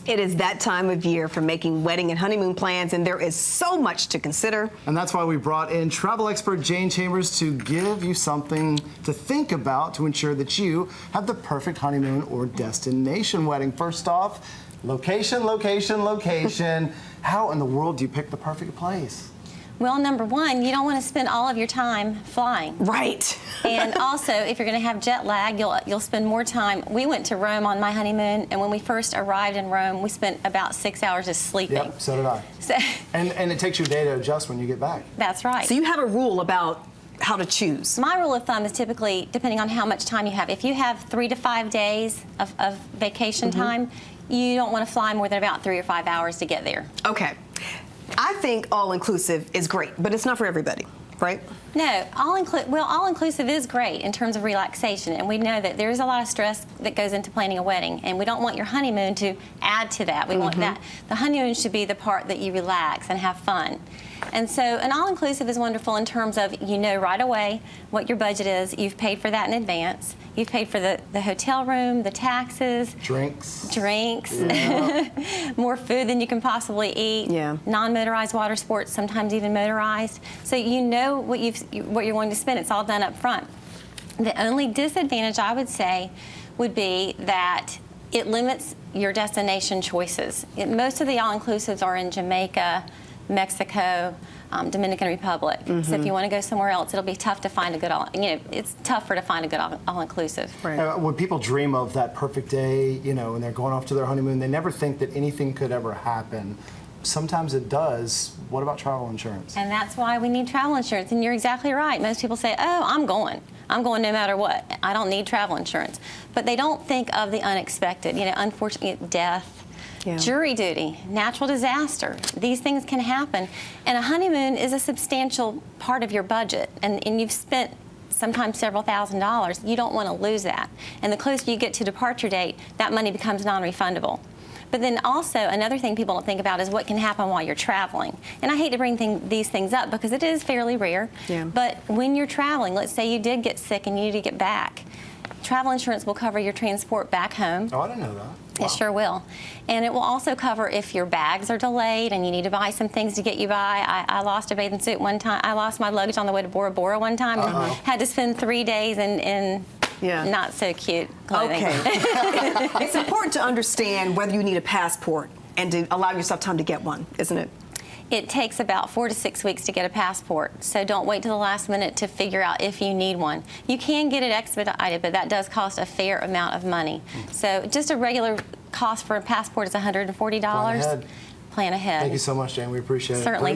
It is that time of year for making wedding and honeymoon plans, and there is so much to consider. And that's why we brought in travel expert Jayne Chambers to give you something to think about to ensure that you have the perfect honeymoon or destination wedding. First off, location, location, location. How in the world do you pick the perfect place? Well, number one, you don't want to spend all of your time flying. Right. And also, if you're going to have jet lag, you'll spend more time. We went to Rome on my honeymoon, and when we first arrived in Rome, we spent about 6 hours just sleeping. Yep, so did I. So, and it takes you a day to adjust when you get back. That's right. So you have a rule about how to choose. My rule of thumb is typically, depending on how much time you have, if you have 3 to 5 days of vacation time, you don't want to fly more than about 3 or 5 hours to get there. Okay. I think all-inclusive is great, but it's not for everybody, right? No, all-inclusive is great in terms of relaxation, and we know that there's a lot of stress that goes into planning a wedding, and we don't want your honeymoon to add to that. We want that. The honeymoon should be the part that you relax and have fun. And so an all-inclusive is wonderful in terms of you know right away what your budget is. You've paid for that in advance. You've paid for the hotel room, the taxes. Drinks. Yeah. More food than you can possibly eat. Yeah. Non-motorized water sports, sometimes even motorized. So you know what you're going to spend. It's all done up front. The only disadvantage I would say would be that it limits your destination choices. Most of the all-inclusives are in Jamaica, Mexico, Dominican Republic. So if you want to go somewhere else, it'll be tough to find a good it's tougher to find a good all-inclusive. Right. When people dream of that perfect day, and they're going off to their honeymoon, they never think that anything could ever happen. Sometimes it does. What about travel insurance? And that's why we need travel insurance. And you're exactly right. Most people say, oh, I'm going no matter what. I don't need travel insurance. But they don't think of the unexpected, unfortunate death. Yeah. Jury duty, natural disaster. These things can happen. And a honeymoon is a substantial part of your budget. And you've spent sometimes several $1,000s. You don't want to lose that. And the closer you get to departure date, that money becomes non-refundable. But then also, another thing people don't think about is what can happen while you're traveling. And I hate to bring these things up because it is fairly rare. Yeah. But when you're traveling, let's say you did get sick and you need to get back, travel insurance will cover your transport back home. Oh, I didn't know that. Wow. It sure will. And it will also cover if your bags are delayed and you need to buy some things to get you by. I lost a bathing suit one time. I lost my luggage on the way to Bora Bora one time. And had to spend 3 days in not so cute clothing. Okay. It's important to understand whether you need a passport and to allow yourself time to get one, isn't it? It takes about 4 to 6 weeks to get a passport, so don't wait till the last minute to figure out if you need one. You can get it expedited, but that does cost a fair amount of money. So just a regular cost for a passport is $140. Plan ahead. Plan ahead. Thank you so much, Jayne. We appreciate it. Certainly.